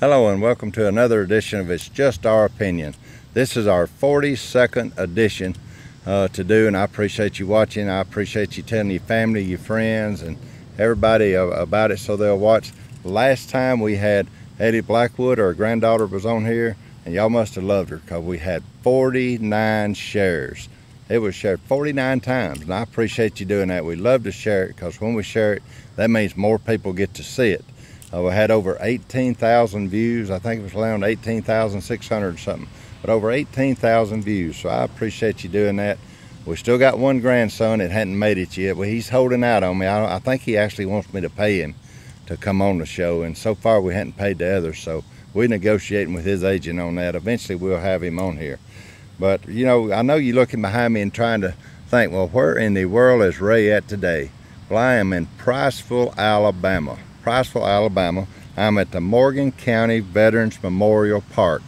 Hello and welcome to another edition of It's Just Our Opinion. This is our 42nd edition to do, and I appreciate you watching. I appreciate you telling your family, your friends, and everybody about it so they'll watch. Last time we had Eddie Blackwood, our granddaughter, was on here, and y'all must have loved her because we had 49 shares. It was shared 49 times, and I appreciate you doing that. We love to share it because when we share it, that means more people get to see it. We had over 18,000 views. I think it was around 18,600 or something, but over 18,000 views. So I appreciate you doing that. We still got one grandson that hadn't made it yet, but he's holding out on me. I think he actually wants me to pay him to come on the show, and so far we hadn't paid the others, so we're negotiating with his agent on that. Eventually we'll have him on here. But you know, I know you're looking behind me and trying to think, well, where in the world is Ray at today? Well, I am in Priceville, Alabama. Priceville, Alabama. I'm at the Morgan County Veterans Memorial Park.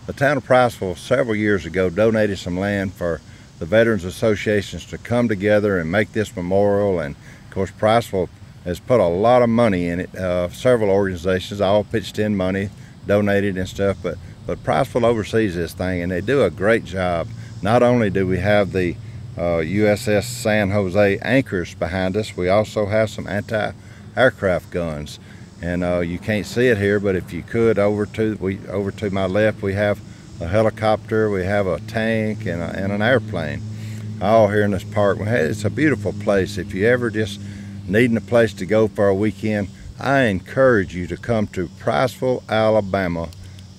The town of Priceville several years ago donated some land for the Veterans Associations to come together and make this memorial, and of course Priceville has put a lot of money in it. Several organizations all pitched in money, donated and stuff, but Priceville oversees this thing, and they do a great job. Not only do we have the USS San Jose anchors behind us, we also have some anti-aircraft guns, and you can't see it here, but if you could, over to my left we have a helicopter, we have a tank, and an airplane, all here in this park. It's a beautiful place. If you ever just needing a place to go for a weekend, I encourage you to come to Priceville, Alabama,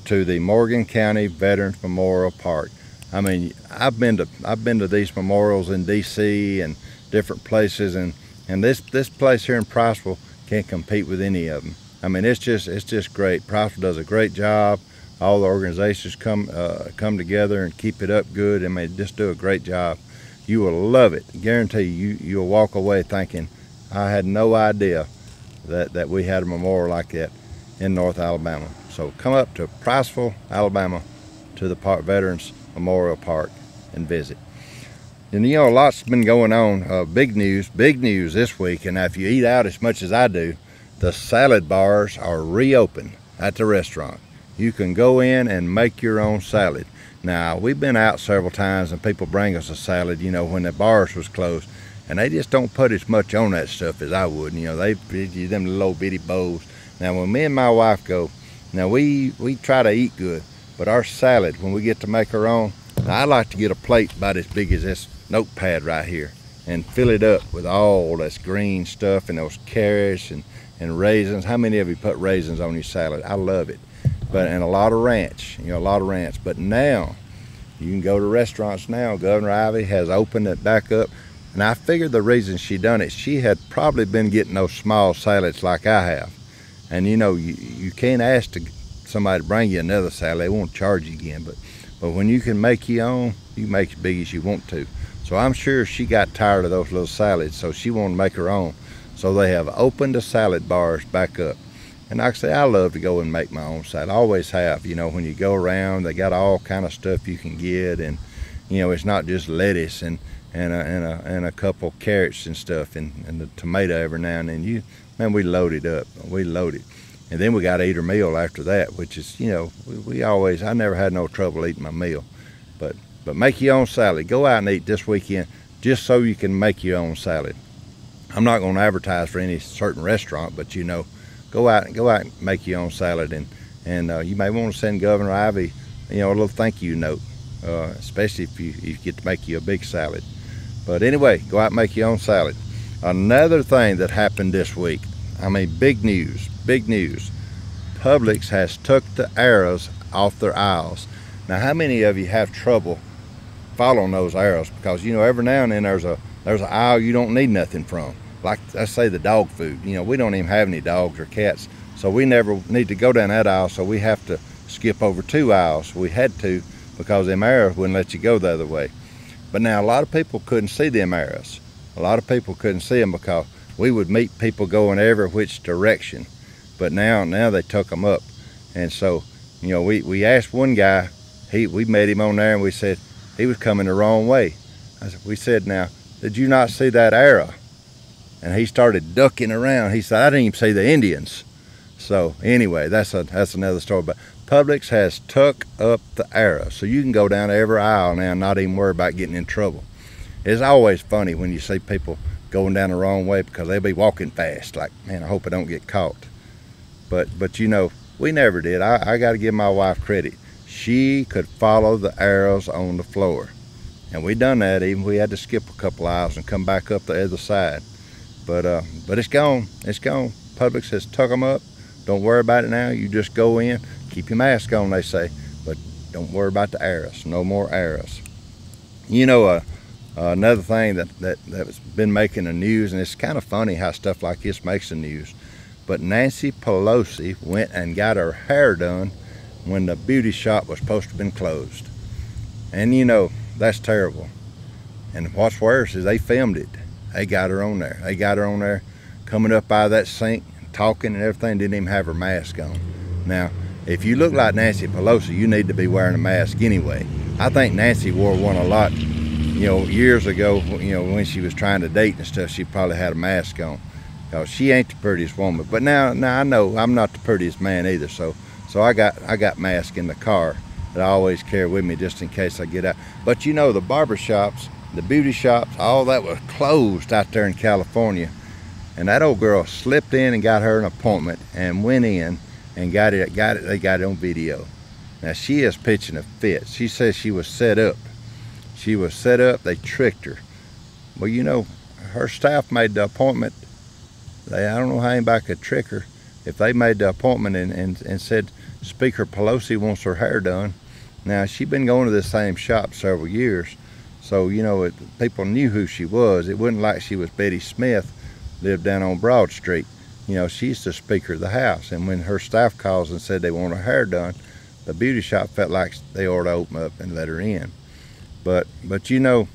to the Morgan County Veterans Memorial Park. I mean, I've been to these memorials in DC and different places, and this place here in Priceville can't compete with any of them. I mean, it's just great. Priceville does a great job. All the organizations come together and keep it up good. I mean, just do a great job. You will love it. I guarantee you'll walk away thinking, I had no idea that we had a memorial like that in North Alabama. So come up to Priceville, Alabama, to the Veterans Memorial Park and visit. And you know, a lot's been going on. Big news this week. And if you eat out as much as I do, the salad bars are reopened at the restaurant. You can go in and make your own salad. Now, we've been out several times and people bring us a salad, you know, when the bars was closed, and they just don't put as much on that stuff as I would. You know, they give you them little bitty bowls. Now, when me and my wife go, now we try to eat good, but our salad, when we get to make our own, I like to get a plate about as big as this notepad right here and fill it up with all this green stuff and those carrots and raisins. How many of you put raisins on your salad? I love it. And a lot of ranch, you know, a lot of ranch. But now you can go to restaurants now. Governor Ivy has opened it back up, and I figured the reason she done it, she had probably been getting those small salads like I have. And you know, you can't ask somebody to bring you another salad. They won't charge you again. But when you can make your own, you can make as big as you want to. So I'm sure she got tired of those little salads, so she wanted to make her own. So they have opened the salad bars back up. And like I say, I love to go and make my own salad. I always have. You know, when you go around, they got all kind of stuff you can get, and you know, it's not just lettuce and a couple carrots and stuff, and the tomato every now and then. Man, we load it up. We load it. And then we got to eat our meal after that, which is, you know, I never had no trouble eating my meal. But make your own salad. Go out and eat this weekend just so you can make your own salad. I'm not going to advertise for any certain restaurant, but you know, go out and make your own salad, and you may want to send Governor Ivy, you know, a little thank you note, especially if you get to make you a big salad. But anyway, go out and make your own salad. Another thing that happened this week, I mean, big news. Publix has took the arrows off their aisles. Now, how many of you have trouble following those arrows? Because you know, every now and then there's an aisle you don't need nothing from. Like, let's say the dog food. You know, we don't even have any dogs or cats, so we never need to go down that aisle, so we have to skip over 2 aisles. We had to, because them arrows wouldn't let you go the other way. But now a lot of people couldn't see them arrows. A lot of people couldn't see them because we would meet people going every which direction. But now they took them up. And so, you know, we asked one guy, we met him on there, and we said he was coming the wrong way. We said, now, did you not see that arrow? And he started ducking around. He said, I didn't even see the Indians. So anyway, that's another story. But Publix has took up the era, so you can go down every aisle now and not even worry about getting in trouble. It's always funny when you see people going down the wrong way because they'll be walking fast. Like, man, I hope I don't get caught. But you know, we never did. I got to give my wife credit. She could follow the arrows on the floor. And we done that. Even we had to skip a couple aisles and come back up the other side. But it's gone. It's gone. Publix has took them up. Don't worry about it now. You just go in. Keep your mask on, they say. But don't worry about the arrows. No more arrows. You know, another thing that's been making the news, and it's kind of funny how stuff like this makes the news. But Nancy Pelosi went and got her hair done when the beauty shop was supposed to have been closed. And you know, that's terrible. And what's worse is they filmed it. They got her on there. They got her on there coming up out of that sink, talking and everything, didn't even have her mask on. Now, if you look like Nancy Pelosi, you need to be wearing a mask anyway. I think Nancy wore one a lot, you know, years ago, you know, when she was trying to date and stuff, she probably had a mask on. Because she ain't the prettiest woman. But now I know I'm not the prettiest man either, so I got mask in the car that I always carry with me just in case I get out. But you know, the barber shops, the beauty shops, all that was closed out there in California. And that old girl slipped in and got her an appointment and went in and got it. They got it on video. Now she is pitching a fit. She says she was set up. She was set up. They tricked her. Well, you know, her staff made the appointment. I don't know how anybody could trick her. If they made the appointment and said Speaker Pelosi wants her hair done. Now she'd been going to the same shop several years, so you know people knew who she was. It wasn't like she was Betty Smith, lived down on Broad Street. You know, she's the Speaker of the House, and when her staff calls and said they want her hair done, the beauty shop felt like they ought to open up and let her in. But you know,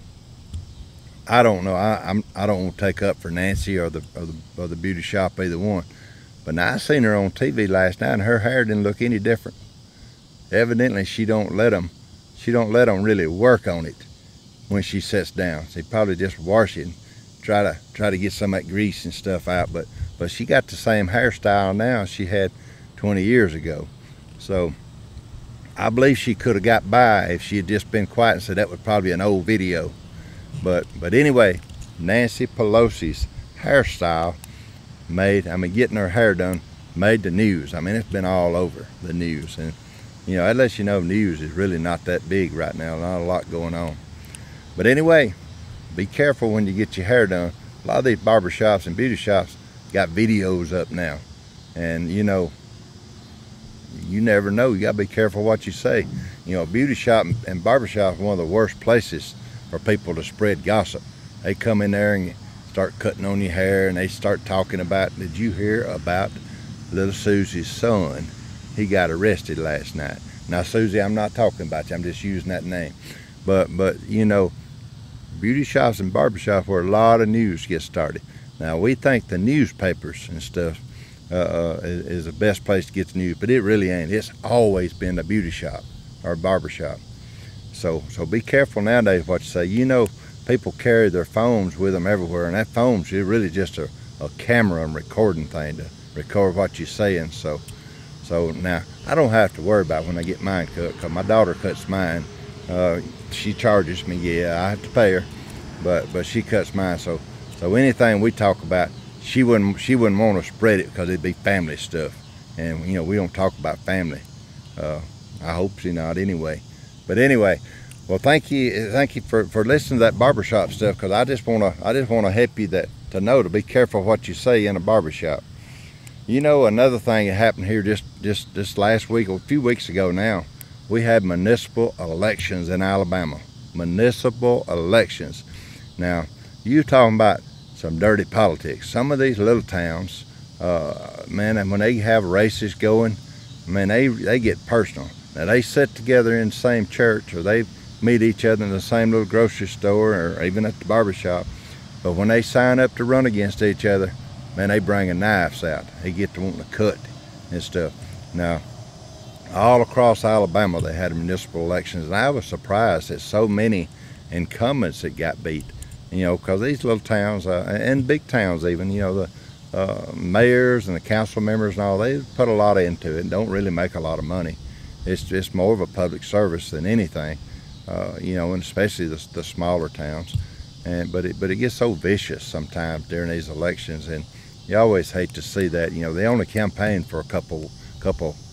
I don't know. I don't want to take up for Nancy or the beauty shop, either one. But now I seen her on TV last night, and her hair didn't look any different. Evidently, she don't let them really work on it when she sits down. They probably just wash it and try to get some of that grease and stuff out. But she got the same hairstyle now she had 20 years ago. So I believe she could have got by if she had just been quiet and said that was probably an old video. But anyway, Nancy Pelosi's hairstyle getting her hair done made the news. I mean, it's been all over the news. And, you know, that lets you know news is really not that big right now. Not a lot going on. But anyway, be careful when you get your hair done. A lot of these barber shops and beauty shops got videos up now. And, you know, you never know. You got to be careful what you say. You know, a beauty shop and barber shop is one of the worst places for people to spread gossip. They come in there and start cutting on your hair, and they start talking about, did you hear about little Susie's son? He got arrested last night. Now, Susie, I'm not talking about you. I'm just using that name. But you know, beauty shops and barber shops where a lot of news gets started. Now, we think the newspapers and stuff is the best place to get the news, but it really ain't. It's always been a beauty shop or a barber shop. So be careful nowadays what you say. You know, people carry their phones with them everywhere, and that phone's really just a camera and recording thing to record what you're saying. So now I don't have to worry about when I get mine cut, because my daughter cuts mine. She charges me, yeah, I have to pay her, but she cuts mine. So anything we talk about, she wouldn't want to spread it because it'd be family stuff, and you know, we don't talk about family. I hope she not anyway. But anyway, well, thank you for listening to that barbershop stuff, because I just wanna help you to know to be careful what you say in a barbershop. You know, another thing that happened here just last week, or a few weeks ago now, we had municipal elections in Alabama. Municipal elections. Now, you talking about some dirty politics. Some of these little towns, man, and when they have races going, man, they get personal. Now, they sit together in the same church, or they meet each other in the same little grocery store, or even at the barbershop. But when they sign up to run against each other, man, they bring knives out. They get to wanting to cut and stuff. Now, all across Alabama, they had municipal elections, and I was surprised that so many incumbents that got beat. You know, because these little towns, and big towns even, you know, mayors and the council members and all, they put a lot into it and don't really make a lot of money. It's just more of a public service than anything, you know, and especially the smaller towns. But it gets so vicious sometimes during these elections, and you always hate to see that. You know, they only campaign for a couple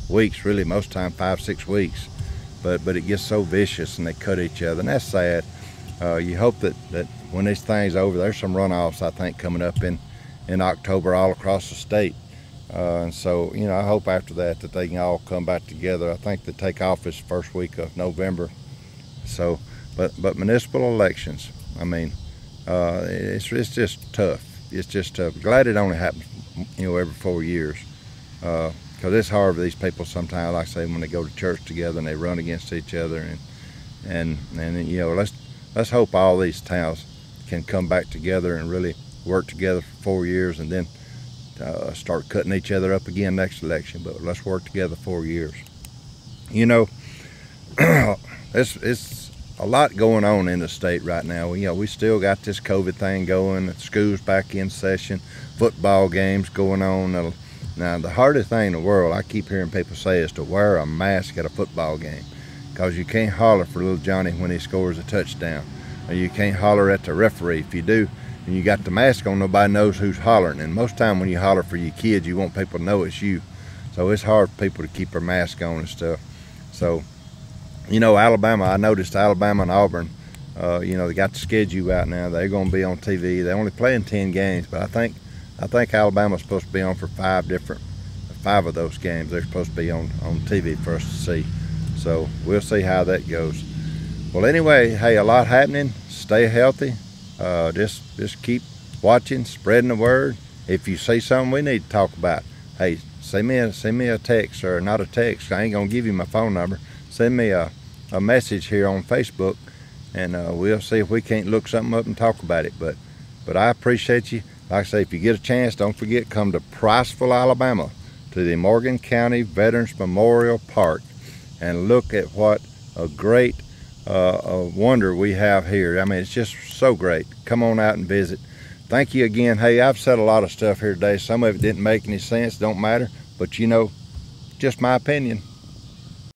weeks, really, most time 5-6 weeks, but it gets so vicious and they cut each other, and that's sad. You hope that when this thing's over, there's some runoffs I think coming up in October all across the state, and so, you know, I hope after that they can all come back together. I think they take office first week of November. So, but municipal elections, I mean, it's just tough. It's just tough. Glad it only happens, you know, every 4 years, because it's hard for these people sometimes. Like I say, when they go to church together and they run against each other, and you know, let's hope all these towns can come back together and really work together for 4 years, and then start cutting each other up again next election. But let's work together 4 years. You know, it's a lot going on in the state right now. You know, we still got this COVID thing going. School's back in session. Football games going on. Now, the hardest thing in the world, I keep hearing people say, is to wear a mask at a football game, because you can't holler for little Johnny when he scores a touchdown, or you can't holler at the referee. If you do, and you got the mask on, nobody knows who's hollering. And most time when you holler for your kids, you want people to know it's you. So it's hard for people to keep their mask on and stuff. So, you know, Alabama, I noticed Alabama and Auburn, you know, they got the schedule out now. They're going to be on TV. They're only playing 10 games, but I think Alabama's supposed to be on for 5 of those games. They're supposed to be on TV for us to see. So we'll see how that goes. Well, anyway, hey, a lot happening. Stay healthy. Just keep watching, spreading the word. If you see something we need to talk about, hey, send me a text, or not a text. I ain't gonna give you my phone number. Send me a message here on Facebook, and we'll see if we can't look something up and talk about it. But I appreciate you. Like I say, if you get a chance, don't forget, come to Priceville, Alabama, to the Morgan County Veterans Memorial Park, and look at what a great wonder we have here. I mean, it's just so great. Come on out and visit. Thank you again. Hey, I've said a lot of stuff here today. Some of it didn't make any sense, don't matter, but you know, just my opinion.